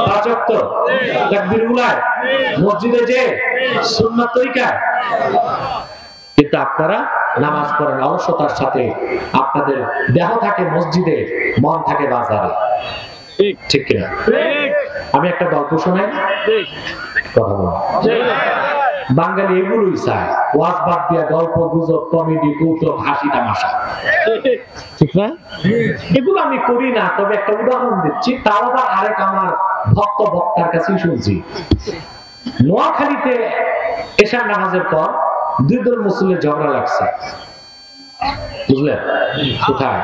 পাঁচ ওয়াক্ত তাকবীর উলায় মসজিদে যে সুন্নাত তরিকা, কিন্তু আপনারা নামাজ পড়েন অলসতার সাথে, আপনাদের দেহ থাকে মসজিদে, মন থাকে বাজারে। ঠিক কিনা? আমি একটা গল্প শোনাই, কথা বলুন। বাঙালি এগুলোই চায়, ওয়াজ বাদ দিয়া গল্প গুজব কমেডি কৌতুক হাসি তামাশা, ঠিক না? এগুলো আমি করি না, তবে একটা উদাহরণ দিচ্ছি, তাও আবার আরেক আমার ভক্ত বক্তার কাছেই শুনছি। নোয়াখালীতে এশার নামাজের পর দুই দল মুসলিমের ঝগড়া লাগছে, বুঝলেন? কোথায়?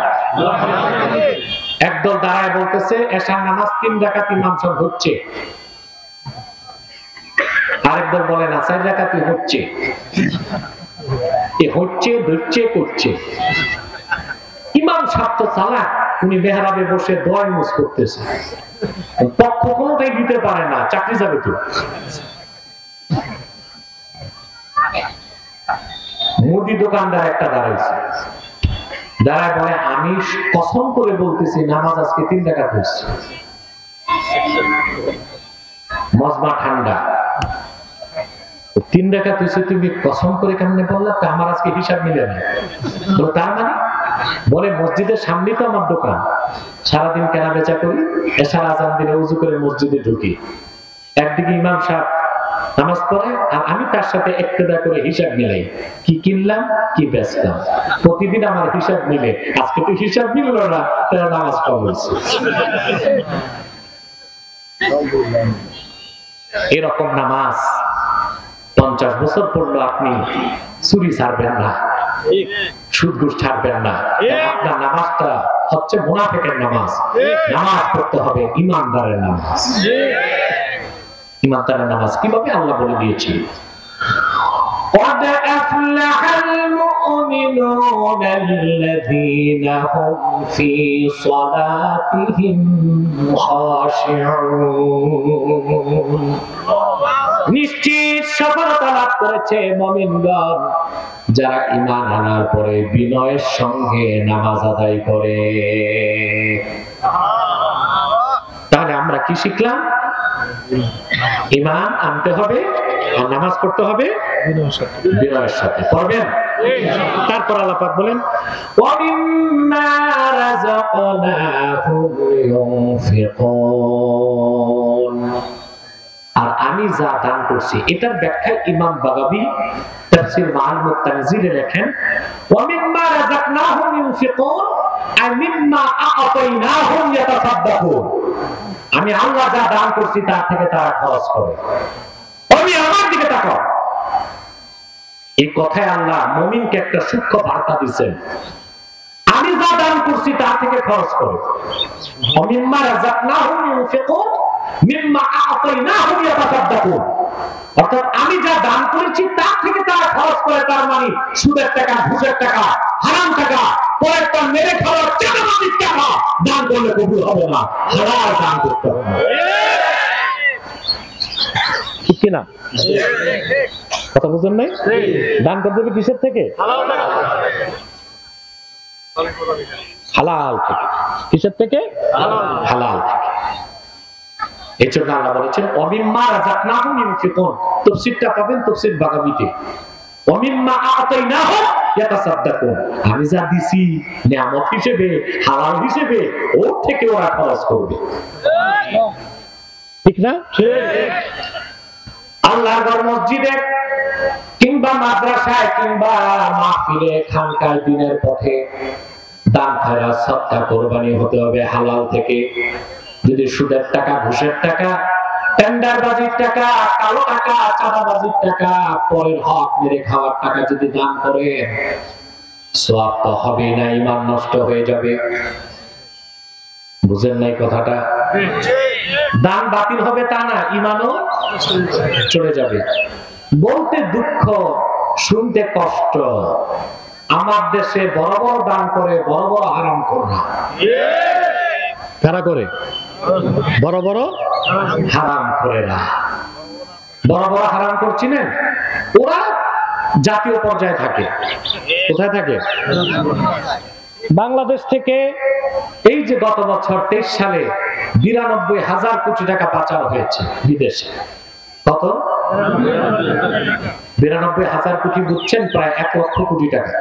একদল দাঁড়ায় বলতেছে এশার নামাজ 3 রাকাত ইমাম সাহেব হচ্ছে, আরেকদল বলে না 4 রাকাতই হচ্ছে। এ হচ্ছে ধরছে করছে। ইমাম সাহেব তো চালাক, উনি মেহরাবে বসে দোয়া মুজ করতেছে, পক্ষ কোনোটাই দিতে পারে না, চাকরি যাবে তো। মুদি দোকানদার একটা দাঁড়াইছে, দাঁড়ায় বলে আমি কসম করে বলতেছি নামাজ আজকে 3 রাকাত হচ্ছে। মজমা ঠান্ডা, 3 রাকাত হচ্ছে তুমি কসম করে কেমনে বললা? আমার আজকে হিসাব মিলে না। তার মানে বলে মসজিদের সামনে তো আমার দোকান, সারাদিন কেনা বেচা করি, এশার আজান দিলে উযু করে মসজিদে ঢুকি, একদিকে ইমাম সাহেব নামাজ পড়ে আর আমি তার সাথে ইক্তেদা করে হিসাব মিলাই, কি কিনলাম কি বেচলাম, প্রতিদিন আমার হিসাব মিলে। আজকে তো হিসাব মিলল না, তারা নামাজ পড়ছে। এরকম নামাজ 50 বছর পড়লো, আপনি চুরি ছাড়বেন না, সুদ ঘুষ ছাড়বেন না। আপনার নামাজটা হচ্ছে মুনাফিকের নামাজ। নামাজ পড়তে হবে ইমানদারের নামাজ। ইমানদারের নামাজ কিভাবে আল্লাহ বলে দিয়েছেন, قد أفلح المؤمنون الذين هم في صلاتهم خاشعون। নিশ্চিত সফলতা লাভ করেছে মুমিনগণ যারা ঈমান আনার পরে বিনয়ের সঙ্গে নামাজ আদায় করে। তাহলে আমরা কি শিখলাম? ঈমান আনতে হবে আর নামাজ পড়তে হবে বিনয়ের সাথে। পড়বেন? তারপর আল্লাহ পাক বলেন ওয়ামিম্মা রাযাকনাহুম ইউনফিকুন। আর আমি যা দান করছি, এটার ব্যাখ্যা ইমাম বাগাবী তাফসীর মাআরিফুত তানজিলে লেখেন ওয়ামিম্মা রাযাকনাহুম ইউনফিকুন আই মিম্মা আ'তাইনাহুম ইয়াতাসাদ্দাকুন। আমি আল্লাহ যা দান করছি তার থেকে তারা খরচ করে। আমি আমার দিকে তাকাও। এই কথায় আল্লাহ মুমিনকে একটা সূক্ষ্ম বার্তা দিয়েছেন, আমি যা দান করছি তার থেকে খরচ করে। মিম্মা রাযাকনাহুম ইউনফিকুন মিম্মা আ'তাইনাহুম ইয়াতাসাদ্দাকুন। অর্থাৎ আমি যা দান করেছি তার থেকে তারা খরচ করে। তার মানে সুদের টাকা, ঘুষের টাকা, হারাম টাকা, পরেরটা মেরে খাওয়ার চাঁদাবাজির টাকা দান করলে কবুল হবে না, হালাল দান করতে হবে। ঠিক কিনা? কথা বুঝেন নাই? দান করতে হবে কিসের থেকে? হালাল থেকে। কিসের থেকে? হালাল থেকে। এই জন্য আল্লাহ বলেছেন ওয়ামিম্মা রাযাকনাহুম ইউনফিকুন। তাফসীরটা পাবেন তাফসীর বাগাবীতে। ওয়ামিম্মা আ'তাইনাহুম ইয়াতাসাদ্দাকুন। আমি যা দিছি নিয়ামত হিসেবে, হালাল হিসেবে, ওর থেকে ওরা খরচ করবে। ঠিক না? ঠিক। আল্লাহর ঘর মসজিদে কিংবা মাদ্রাসায় কিংবা মাহফিলে খানকায় দিনের পথে দান খয়রাত সদকা কোরবানি হতে হবে হালাল থেকে। যদি সুদের টাকা, ঘুষের টাকা, টেন্ডারবাজির টাকা, কালো টাকা, চাঁদাবাজির টাকা, পরের হক মেরে খাওয়ার টাকা যদি দান করে, সওয়াব তো হবে না, ঈমান নষ্ট হয়ে যাবে। বুঝেন নাই কথাটা? দান বাতিল হবে তা না, ঈমানও চলে যাবে। বলতে দুঃখ, শুনতে কষ্ট। আমার দেশে বড় বড় দান করে, বড় বড় হারাম করে না। কারা করে? বড় বড় হারাম করে না। বড় বড় হারাম করছিলেন, ওরা জাতীয় পর্যায়ে থাকে। কোথায় থাকে? বাংলাদেশ থেকে এই যে গত বছর 23 সালে 92,000 কোটি টাকা পাচার হয়েছে বিদেশে। কত? 92,000 কোটি, বুঝছেন? প্রায় 1 লক্ষ কোটি টাকা।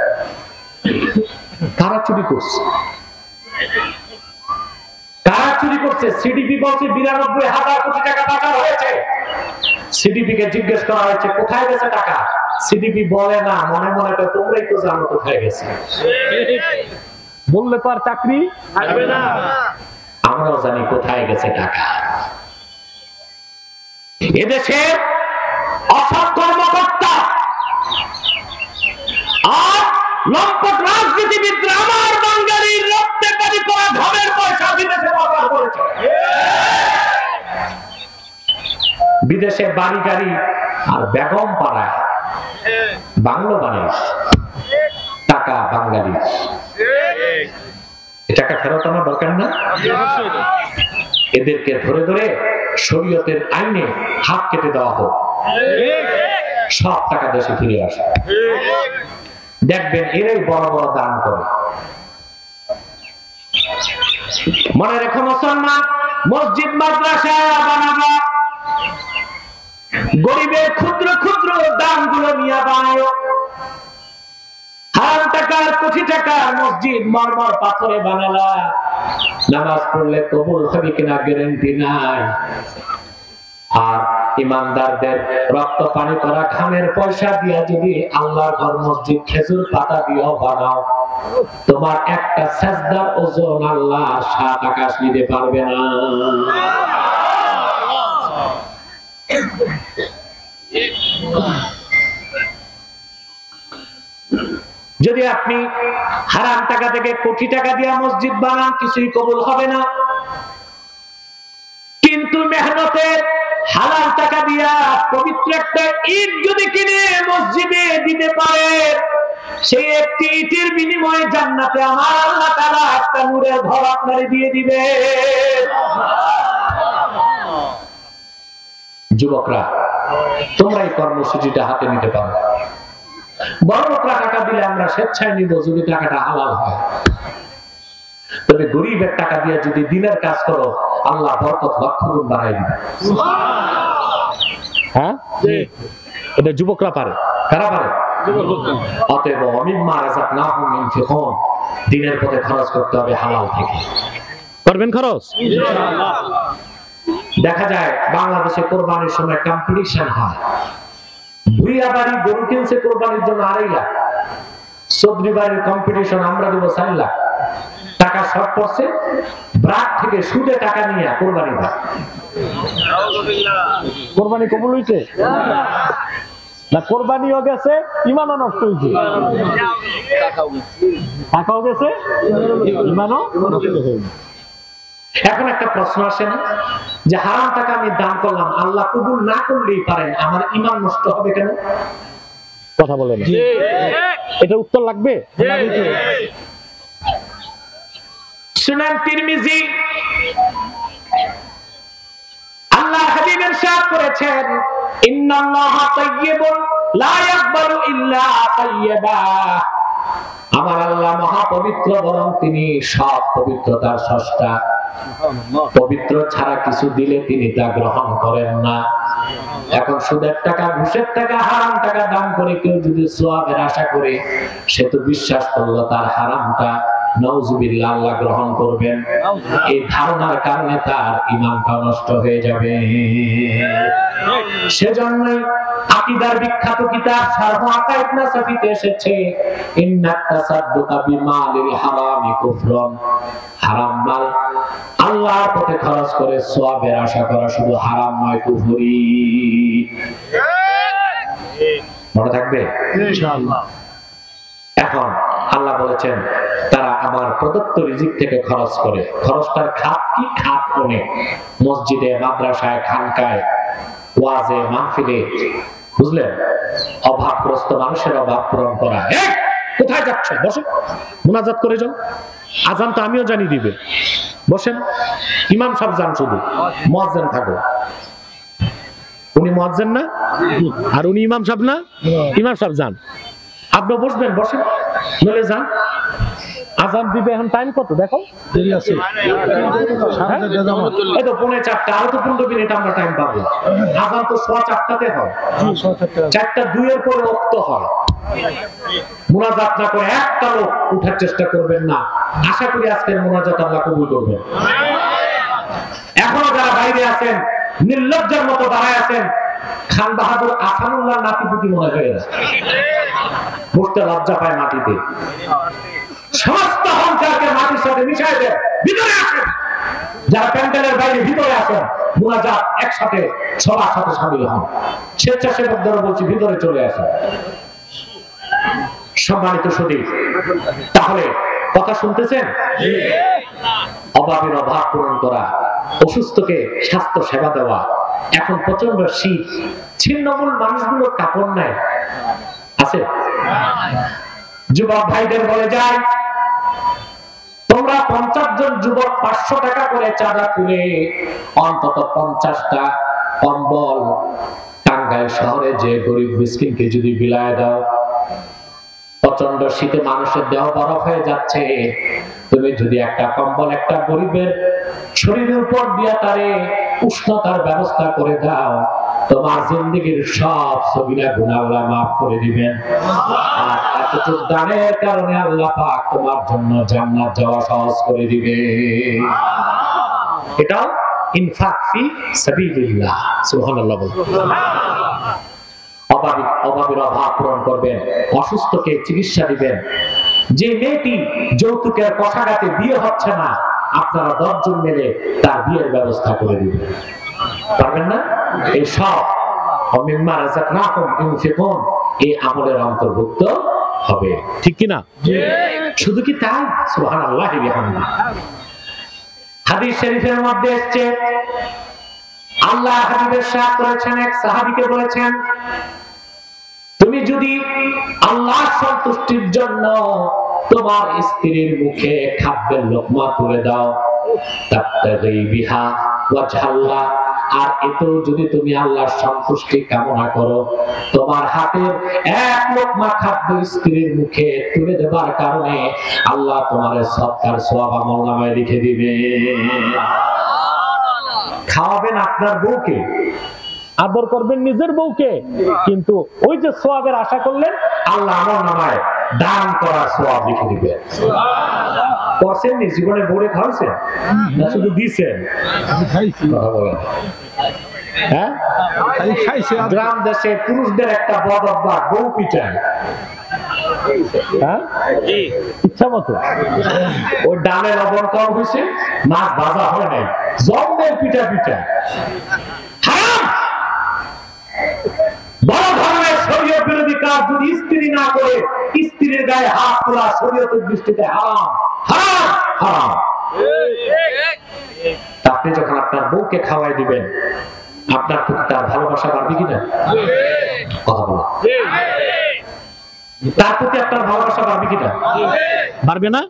কারা চুরি করছে? কারা চুরি করছে? সিডিপি বলছে 92,000 কোটি টাকা পাচার হয়েছে। সিডিপি কে জিজ্ঞেস করা হয়েছে কোথায় গেছে টাকা, সিডিপি বলে না, মনে মনে তো তোমরাই তো জানো কোথায় গেছে। বললে তো আর চাকরি থাকবে না। আমরাও জানি কোথায় গেছে টাকা। এদেশে অসৎ কর্মকর্তা আর লম্পট রাজনীতিবিদরা আমার বাঙালির রক্তে পানি পড়া ধনের পয়সা বিদেশে পাচার করেছে। বিদেশে বাড়ি গাড়ি আর বেগম পাড়ায় বাংলো বানিস, টাকা বাঙালি। টাকা ফেরত আনা দরকার না? এদেরকে ধরে ধরে শরীয়তের আইনে হাত কেটে দেওয়া হোক, সব টাকা দেশে ফিরে আসে। দেখবেন এরাই বড় বড় দান করে। মনে রেখো মুসলমান, মসজিদ মাদ্রাসা বানাবা, গরিবের ক্ষুদ্র ক্ষুদ্র দানগুলো নিয়ে বানায়। হারাম টাকার, কোটি টাকার মসজিদ মরমর পাথরে বানালা, নামাজ পড়লে কবুল হবে কিনা গ্যারান্টি নাই। আর ইমানদারদের রক্ত পানি করা ঘামের পয়সা দিয়া যদি আল্লাহর ঘর মসজিদ খেজুর পাতা দিয়েও বানাও, তোমার একটা সাজদার ওজন আল্লাহ 7 আকাশ নিতে পারবে না। যদি আপনি হারাম টাকা থেকে কোটি টাকা দিয়ে মসজিদ বানান, কিছুই কবুল হবে না। কিন্তু মেহনতের হালাল টাকা দিয়া পবিত্র একটা ইট যদি কিনে মসজিদে দিতে পারে, সেই একটি ইটের বিনিময়ে জান্নাতে আমার আল্লাহ তাআলা একটা নূরের ঘর আপনারে দিয়ে দিবে। যুবকরা, তোমরা এই কর্মসূচিটা হাতে নিতে পারো। বড় লোকরা টাকা দিলে আমরা স্বেচ্ছায় নিব যদি টাকাটা হালাল হয়। তবে গরিবের টাকা দিয়ে যদি দিনের কাজ করো, আল্লাহ বরকত লক্ষ গুণ বাড়াই দিবে। হ্যাঁ, এটা যুবকরা পারে। কারা পারে? অতএব মিম্মা রাযাকনাহুম ইনফিকুন, দিনের পথে খরচ করতে হবে হালাল থেকে। করবেন খরচ ইনশাআল্লাহ। দেখা যায় বাংলাদেশে কোরবানির সময় কম্পিটিশন হয়। ভুইয়া বাড়ি গরু কিনছে কোরবানির জন্য 2.5 লাখ, চৌধুরী বাড়ির কম্পিটিশন আমরা দেবো 4 লাখ। টাকা শর্ট পড়ছে, ব্রাক থেকে সুদে টাকা নিয়ে কোরবানি দেয়। কোরবানি কবুল হইছে না? কোরবানিও গেছে, ইমানও নষ্ট হয়েছে। টাকাও গেছে, ইমানও নষ্ট হয়েছে। এখন একটা প্রশ্ন আসে না যে হারাম টাকা আমি দান করলাম, আল্লাহ কবুল না করলেই পারেন, আমার ঈমান নষ্ট হবে কেন? কথা বলেন, এটা উত্তর লাগবে। সুনান তিরমিজি, আল্লাহর হাবিব ইরশাদ করেছেন, ইন্নাল্লাহা তাইয়্যিবুন লা ইয়াকবালু ইল্লা তাইয়্যিবা। আমার আল্লাহ মহা পবিত্র, বরং তিনি সব পবিত্রতার স্রষ্টা। পবিত্র ছাড়া কিছু দিলে তিনি তা গ্রহণ করেন না। এখন সুদের টাকা, ঘুষের টাকা, হারাম টাকা দান করে কেউ যদি সওয়াবের আশা করে, সে তো বিশ্বাস করলো তার হারামটা নাউজুবিল্লাহ আল্লাহ গ্রহণ করবেন। এই ধারণার কারণে তার ঈমানটা নষ্ট হয়ে যাবে। সেজন্যই আকীদার বিখ্যাত কিতাব শারহ আকায়েদ নাসাফিতে এসেছে, ইন্নাত তাসাদ্দুকা বিমালিল হারামি কুফরুন। হারাম মাল আল্লাহর পথে খরচ করে সওয়াবের আশা করা শুধু হারাম নয়, কুফরি। মনে থাকবে ইনশাআল্লাহ। এখন আল্লাহ বলেছেন তারা আমার প্রদত্ত রিজিক থেকে খরচ করে। খরচটার খাত কি? খাত অনেক। মসজিদে, মাদ্রাসায়, খানকায়, ওয়াজে, মাহফিলে, বুঝলেন? অভাবগ্রস্ত মানুষের অভাব পূরণ করা। কোথায় যাচ্ছ? বসো, মুনাজাত করে যাও। আজান তো আমিও জানি দিবে, বসেন। ইমাম সাহেব যান, শুধু মুয়াজ্জিন থাকো। উনি মুয়াজ্জিন না, আর উনি ইমাম সাহেব না? ইমাম সাহেব যান, আপনি বসবেন, বসেন, নলে যান। আজান দিবে এখন টাইম কত দেখো দেরি আছে এই তো 3:45 আরো তো 15 মিনিট আমরা টাইম পাবো আজান তো 4:15 হয় 4:02 এর পর ওয়াক্ত হয় মুনাজাত না করে একটা লোক উঠার চেষ্টা করবেন না আশা করি আজকের মুনাজাত আল্লাহ কবুল করবেন এখনো যারা বাইরে আছেন নির্লজ্জার মতো দাঁড়ায় আছেন খান বাহাদুর আসানুল্লাহ নাতিপুতি মনে হয়ে গেছে বসতে লজ্জা পায় মাটিতে সমস্ত অহংকারকে মাটির সাথে মিশাই দেন ভিতরে আসেন যারা প্যান্ডেলের বাইরে ভিতরে আসেন মুনাজাত একসাথে সবার সাথে শামিল হন স্বেচ্ছাসেবকদের বলছি ভিতরে চলে আসেন সম্মানিত সুধী তাহলে কথা শুনতেছেন অভাবের অভাব পূরণ করা অসুস্থকে স্বাস্থ্য সেবা দেওয়া এখন প্রচন্ড শীত ছিন্নমূল মানুষগুলো কাপড় নেয় আছে যুবক ভাইদের বলে যায় তোমরা 50 জন যুবক 500 টাকা করে চাঁদা তুলে অন্তত 50টা কম্বল টাঙ্গাইল শহরে যে গরিব মিসকিনকে যদি বিলায় দাও প্রচন্ড শীতে মানুষের দেহ বরফ হয়ে যাচ্ছে তুমি যদি একটা কম্বল একটা গরিবের শরীরের উপর দিয়া তারে উষ্ণতার ব্যবস্থা করে দাও তোমার জিন্দেগীর সব সগীরা গুনাহ আল্লাহ মাফ করে দিবেন আর এতটুকু দানের কারণে আল্লাহ পাক তোমার জন্য জান্নাত যাওয়া সহজ করে দিবে এটাও ইনফাক ফি সাবিলিল্লাহ সুবহানাল্লাহ অভাবের অভাব পূরণ করবেন অসুস্থকে চিকিৎসা দিবেন যে মেয়েটি যৌতুকের কষাঘাতে বিয়ে হচ্ছে না আপনারা 10 জন মিলে তার বিয়ের ব্যবস্থা করে দিবেন পারবেন না এই সব মিম্মা রাযাকনাকুম ইউনফিকুন এই আমলের অন্তর্ভুক্ত হবে ঠিক কি না শুধু কি তাই সুবহানাল্লাহি ওয়া বিহামদিহি হাদিস শরীফের মধ্যে এসেছে আল্লাহ হাবিবের ইরশাদ করেছেন এক সাহাবীকে বলেছেন তুমি যদি আল্লাহর সন্তুষ্টির জন্য তোমার স্ত্রীর মুখে খাদ্যের লোকমা তুলে দাও তাবতাগি বিহা ওয়াজহাল্লাহ আর এতো যদি তুমি আল্লাহর সন্তুষ্টি কামনা করো তোমার হাতের এক লোকমা খাদ্য স্ত্রীর মুখে তুলে দেবার কারণে আল্লাহ তোমার সৎকার সওয়াব আমলনামায় লিখে দিবে খাওয়াবেন আপনার বউকে আদর করবেন নিজের বউকে কিন্তু ওই যে সওয়াবের আশা করলেন আল্লাহ আমলনামায় দান করার সওয়াব লিখে দিবে সুবহানাল্লাহ করছেন নি জীবনে বউরে খাওয়াছেন না শুধু দিয়েছেন খাইছি হ্যাঁ খাইছি গ্রাম দেশে পুরুষদের একটা বদ অভ্যাস বউ পিটায় হ্যাঁ ইচ্ছা মতো ওই ডালে লবণ কম হয়েছে মাছ ভাজা হয় নাই জন্মের পিঠা পিঠা হারাম বড় ধরনের শরীয়ত বিরোধী কাজ যদি স্ত্রী না করে স্ত্রীর গায়ে হাত তোলা শরীয়তের দৃষ্টিতে হারাম হারাম হারাম আপনি যখন আপনার বউকে খাওয়াই দিবেন আপনার প্রতি তার ভালোবাসা বাড়বে কিনা কথা বলা তার প্রতি আপনার ভালোবাসা বাড়বে কিনা পারবে না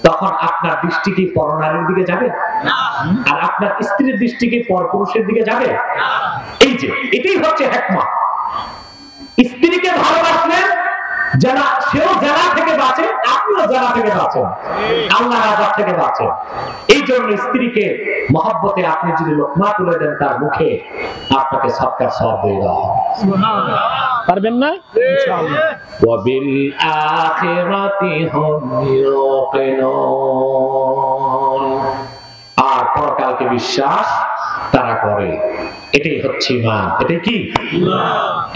তখন আপনার দৃষ্টি কি পরনারীর দিকে যাবে আর আপনার স্ত্রীর দৃষ্টি কি পরপুরুষের দিকে যাবে এই যে এটাই হচ্ছে হিকমত স্ত্রীকে ভালোবাসলে যারা সেও জানা থেকে বাঁচে আপনিও জানা থেকে বাঁচেন আল্লাহর আযাব থেকে বাঁচেন এই জন্য স্ত্রীকে মহব্বতে আপনি যদি লোকমা তুলে দেন তার মুখে আপনাকে সৎকার সওয়াব দিয়ে দেওয়া হবে সুবহানাল্লাহ পারবেন না ইনশাআল্লাহ ওয়া বিল আখিরাতি হুম ইউকিনুন আর পরকালকে বিশ্বাস তারা করে এটাই হচ্ছে ঈমান এটাই কি ঈমান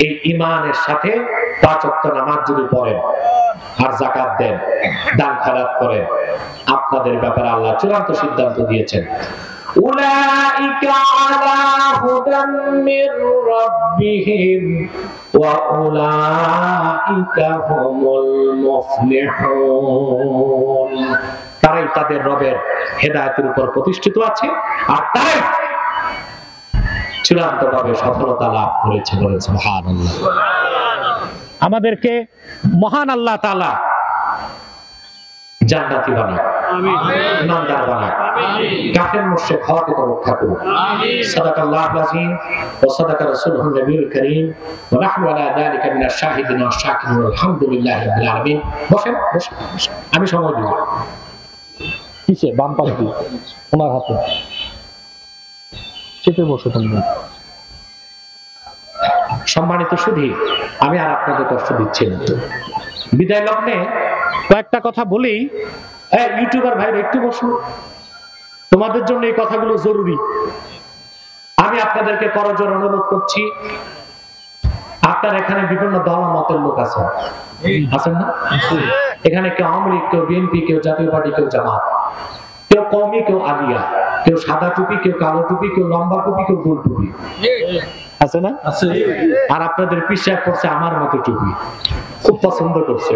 এই ঈমানের সাথে 5 ওয়াক্ত নামাজ যদি পড়েন আর যাকাত দেন দান খয়রাত করেন আপনাদের ব্যাপারে আল্লাহ চূড়ান্ত সিদ্ধান্ত দিয়েছেন উলাইকা আলা হুদাম মির রাব্বিহিম ওয়া উলাইকা হুমুল মুফলিহুন তারাই তাদের রবের হেদায়েতের উপর প্রতিষ্ঠিত আছে আর তারাই চূড়ান্তভাবে সফলতা লাভ করেছে বলে সুবহানাল্লাহ আমাদেরকে মহান আল্লাহ তাআলা জান্নাতি বানায় ইমানদার বানাক, কাফের মুশরিক হওয়া থেকে রক্ষা করুন। সাদাকাল্লাহুল আযীম ওয়া সাদাকা রাসূলুহুন নবিয়ুল কারীম ওয়া নাহনু আলা যালিকা মিনাশ শাহিদিন ওয়াশ শাকিরিন আলহামদুলিল্লাহি রাব্বিল আলামিন। বসেন বসেন, আমি সময় দিব। কিসে বাম পাশ দিয়ে ওনার হাতে চেপে বসে তোমরা। সম্মানিত সুধী, আমি আর আপনাদের কষ্ট দিচ্ছি না। বিদায় লগ্নে কয়েকটা কথা বলি। ইউটিউবার ভাইরা একটু বসুন, তোমাদের জন্য এই কথাগুলো জরুরি। আমি আপনাদেরকে করজোর অনুরোধ করছি, আপনার এখানে বিভিন্ন দল মতের লোক আছেন, আছেন না? এখানে কেউ আওয়ামী লীগ, কেউ বিএনপি, কেউ জাতীয় পার্টি, কেউ জামাত, কেউ কওমি, কেউ আলিয়া, কেউ সাদা টুপি, কেউ কালো টুপি, কেউ লম্বা টুপি, কেউ গোল টুপি, আছে না? আর আপনাদের পিছায় পড়ছে আমার মতো টুপি, খুব পছন্দ করছে।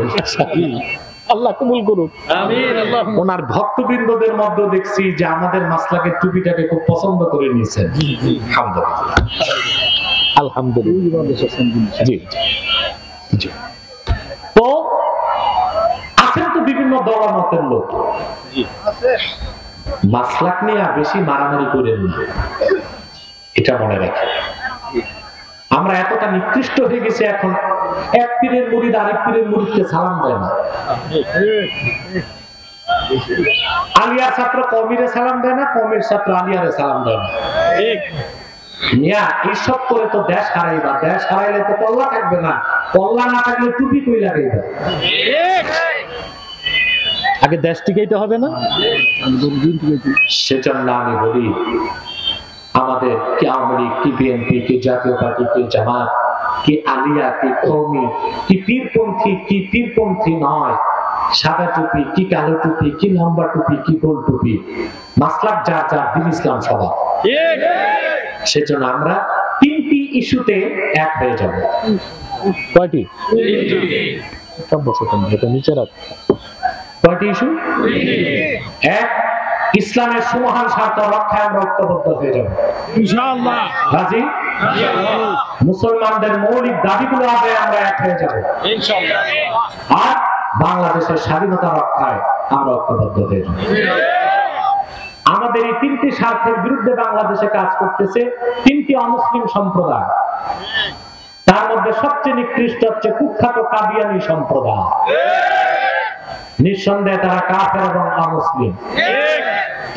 আল্লাহ কবুল করুক, আমিন। আল্লাহ ওনার ভক্তবৃন্দদের মধ্যে দেখছি যে আমাদের মাসলাকের টুপিটাকে খুব পছন্দ করে নিয়েছেন। আলহামদুলিল্লাহ, আলহামদুলিল্লাহ। জি জি। তো আছেন তো বিভিন্ন দলমতের লোক, মাসলাক নিয়ে বেশি মারামারি করেন না, এটা মনে রাখেন। আমরা এতটা নিকৃষ্ট হয়ে গেছি, এখন এক পীরের মুরিদ আরেক পীরের মুরিদকে সালাম দেয় না, আলিয়ার ছাত্র কওমিরে সালাম দেয় না, কওমির ছাত্র আলিয়ারে সালাম দেয় না। এইসব করে তো দেশ হারাইবা, দেশ হারাইলে তো কল্লা থাকবে না, কল্লা না থাকলে টুপি কই লাগাইবা। আগে দেশ টিকাইতে হবে না? সেজন্য আমি বলি, আমাদের কি আওয়ামী লীগ, কি বিএনপি, কি জাতীয় পার্টি, কি জামাত, কি আলিয়া, কি কওমি, কি পীরপন্থী, কি পীরপন্থী নয়, সাদা টুপি, কি কালো টুপি, কি লম্বা টুপি, কি গোল টুপি, মাসলাক যা যা, দিন ইসলাম সবার। সেজন্য আমরা তিনটি ইস্যুতে এক হয়ে যাব। কয়টি? সব বসে তোমরা, এটা নিচে রাখ। কয়টি ইস্যু? এক, ইসলামের সুমহান স্বার্থ রক্ষায় আমরা ঐক্যবদ্ধ হয়ে যাব ইনশাআল্লাহ। রাজি? মুসলমানদের মৌলিক দাবিগুলো আদায়ে আমরা এক হয়ে যাব ইনশাআল্লাহ। আর বাংলাদেশের স্বাধীনতা রক্ষায় আমরা ঐক্যবদ্ধ হয়ে যাব। আমাদের এই তিনটি স্বার্থের বিরুদ্ধে বাংলাদেশে কাজ করতেছে তিনটি অমুসলিম সম্প্রদায়। তার মধ্যে সবচেয়ে নিকৃষ্ট হচ্ছে কুখ্যাত কাদিয়ানী সম্প্রদায়। নিঃসন্দেহে তারা কাফের এবং অমুসলিম।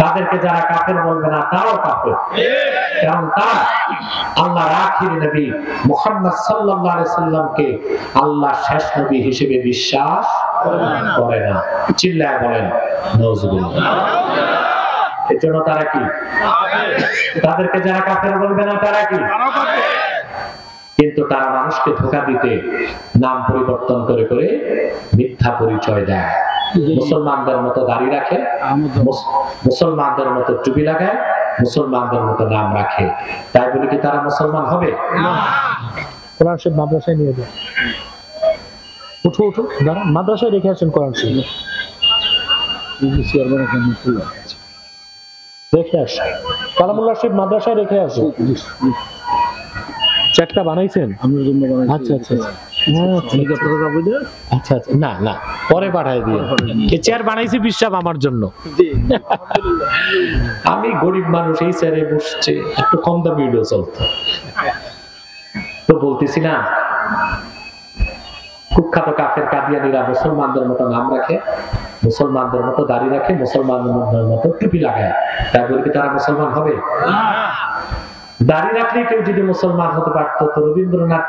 তাদেরকে যারা কাফের বলবে না, তারাও কাফের, কারণ তারা আল্লাহর আখির নবী মুহাম্মদ সাল্লাল্লাহু আলাইহি সাল্লামকে আল্লাহর শেষ নবী হিসেবে বিশ্বাস করে না। চিল্লায় বলেন নাউজুবিল্লাহ। এজন্য তারা কি? তাদেরকে যারা কাফের বলবে না, তারা কি? কিন্তু তারা মানুষকে ধোঁকা দিতে নাম পরিবর্তন করে করে মিথ্যা পরিচয় দেয়। মুসলমানদের মতো দাড়ি রাখে, মুসলমানদের মতো টুপি লাগায়, মুসলমানদের মতো নাম রাখে, তাই বলে কি তারা মুসলমান হবে? কোরআন শরীফ মাদ্রাসায় নিয়ে যান। উঠো উঠো, দাঁড়ান, মাদ্রাসায় রেখে আসেন কোরআন শরীফ। রেখে আসে কালামুল্লাহ শরীফ মাদ্রাসায় রেখে আসে। চেকটা বানাইছেন? আচ্ছা আচ্ছা আচ্ছা আচ্ছা, না না, পরে পাঠাই দিয়ে। এই চেয়ার বানাইছি বিশ্বাস আমার জন্য। আমি গরিব মানুষ, এই চেয়ারে বসছে, একটু কম দামি ভিডিও চলতো। তো বলতেছি না, কুখ্যাত কাফের কাদিয়ানীরা মুসলমানদের মতো নাম রাখে, মুসলমানদের মতো দাড়ি রাখে, মুসলমানদের মতো টুপি লাগায়, তাই বলে কি তারা মুসলমান হবে? দাড়ি রাখলে কেউ যদি মুসলমান হতে পারতো তো রবীন্দ্রনাথ